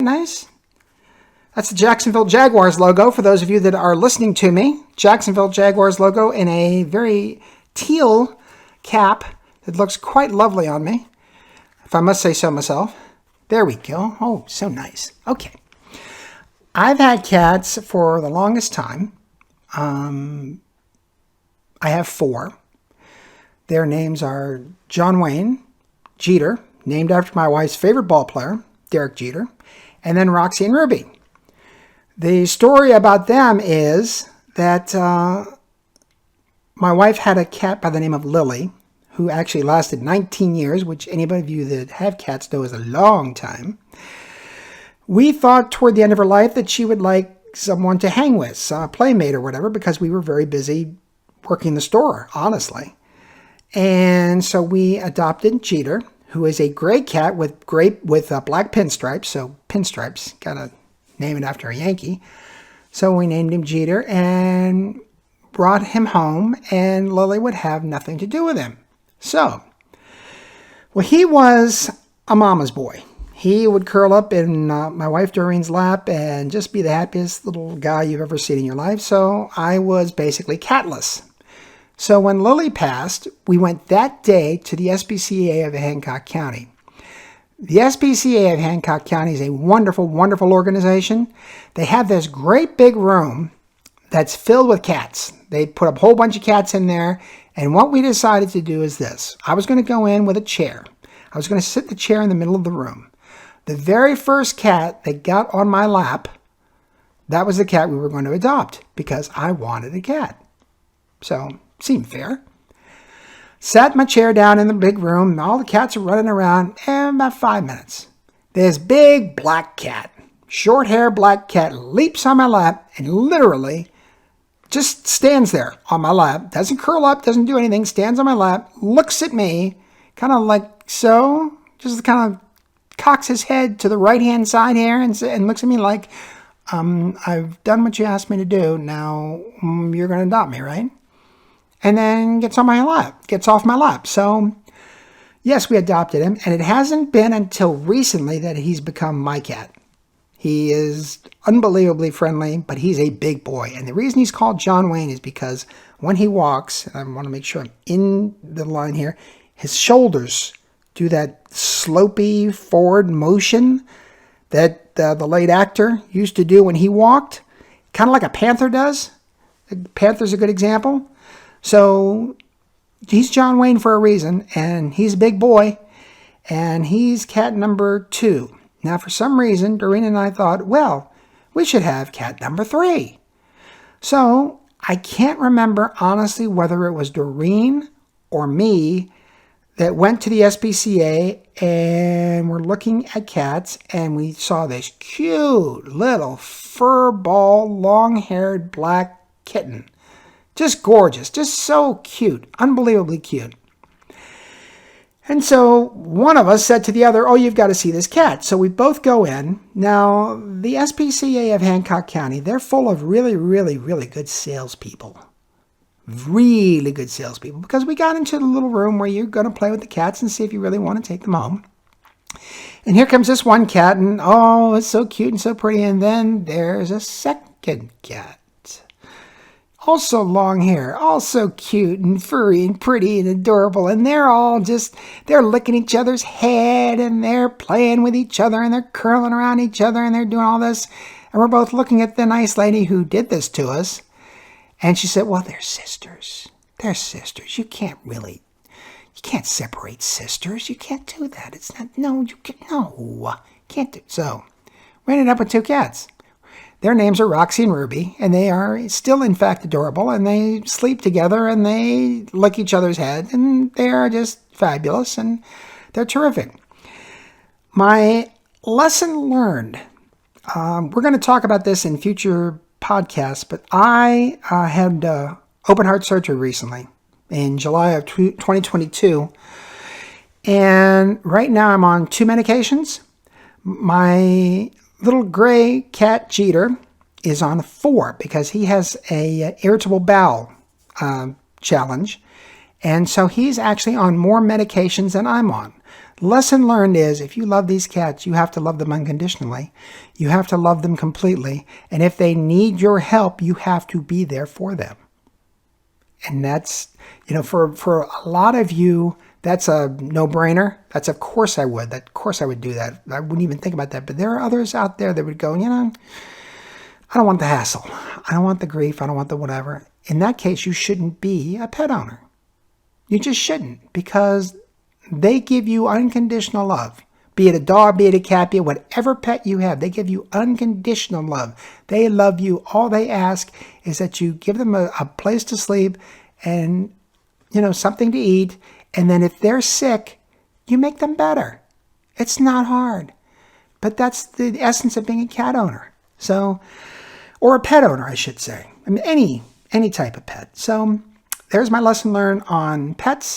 Nice. That's the Jacksonville Jaguars logo for those of you that are listening to me. Jacksonville Jaguars logo in a very teal cap that looks quite lovely on me, if I must say so myself. There we go. Oh, so nice. Okay. I've had cats for the longest time. I have 4. Their names are John Wayne Jeter, named after my wife's favorite ball player, Derek Jeter, and then Roxie and Ruby. The story about them is that my wife had a cat by the name of Lily, who actually lasted 19 years, which anybody of you that have cats know is a long time. We thought toward the end of her life that she would like someone to hang with, a playmate or whatever, because we were very busy working the store, honestly. And so we adopted Jeter, who is a gray cat with black pinstripes. So pinstripes, gotta name it after a Yankee. So we named him Jeter and brought him home, and Lily would have nothing to do with him. So, well, he was a mama's boy. He would curl up in my wife Doreen's lap and just be the happiest little guy you've ever seen in your life. So I was basically catless. So when Lily passed, we went that day to the SPCA of Hancock County. The SPCA of Hancock County is a wonderful, wonderful organization. They have this great big room that's filled with cats. They put a whole bunch of cats in there. And what we decided to do is this. I was going to go in with a chair. I was going to sit in the chair in the middle of the room. The very first cat that got on my lap, that was the cat we were going to adopt because I wanted a cat. So, seemed fair. Sat my chair down in the big room. All the cats are running around. And about 5 minutes, this big black cat, short hair black cat, leaps on my lap and literally just stands there on my lap. Doesn't curl up, doesn't do anything. Stands on my lap, looks at me, kind of like so. Just kind of cocks his head to the right-hand side here and looks at me like, I've done what you asked me to do. Now you're going to adopt me, right? And then gets off my lap. So, yes, we adopted him. And it hasn't been until recently that he's become my cat. He is unbelievably friendly, but he's a big boy. And the reason he's called John Wayne is because when he walks, and I want to make sure I'm in the line here, his shoulders do that slopey forward motion that the late actor used to do when he walked, kind of like a panther does. A panther's a good example. So he's John Wayne for a reason, and he's a big boy, and he's cat number 2. Now, for some reason, Doreen and I thought, well, we should have cat number 3. So I can't remember, honestly, whether it was Doreen or me that went to the SPCA and were looking at cats, and we saw this cute little furball, long-haired black kitten. Just gorgeous, just so cute, unbelievably cute. And so one of us said to the other, oh, you've got to see this cat. So we both go in. Now, the SPCA of Hancock County, they're full of really, really, really good salespeople. Really good salespeople. Because we got into the little room where you're going to play with the cats and see if you really want to take them home. And here comes this one cat, and oh, it's so cute and so pretty. And then there's a second cat. Also long hair, also cute and furry and pretty and adorable. And they're licking each other's head and they're playing with each other and they're curling around each other and they're doing all this. And we're both looking at the nice lady who did this to us. And she said, well, they're sisters. They're sisters. You can't separate sisters. You can't do that. Can't do. So we ended up with 2 cats. Their names are Roxie and Ruby, and they are still, in fact, adorable, and they sleep together, and they lick each other's head, and they are just fabulous, and they're terrific. My lesson learned, we're going to talk about this in future podcasts, but I had open heart surgery recently in July of 2022, and right now I'm on 2 medications. My little gray cat Jeter is on 4 because he has a irritable bowel challenge. And so he's actually on more medications than I'm on. Lesson learned is if you love these cats, you have to love them unconditionally. You have to love them completely. And if they need your help, you have to be there for them. And that's, for a lot of you, that's a no-brainer. That's of course I would. Of course I would do that. I wouldn't even think about that. But there are others out there that would go, I don't want the hassle. I don't want the grief. I don't want the whatever. In that case, you shouldn't be a pet owner. You just shouldn't, because they give you unconditional love. Be it a dog, be it a cat, be it whatever pet you have, they give you unconditional love. They love you. All they ask is that you give them a place to sleep and, something to eat. And then if they're sick, you make them better. It's not hard. But that's the essence of being a cat owner. So, or a pet owner, I should say. I mean, any type of pet. So there's my lesson learned on pets.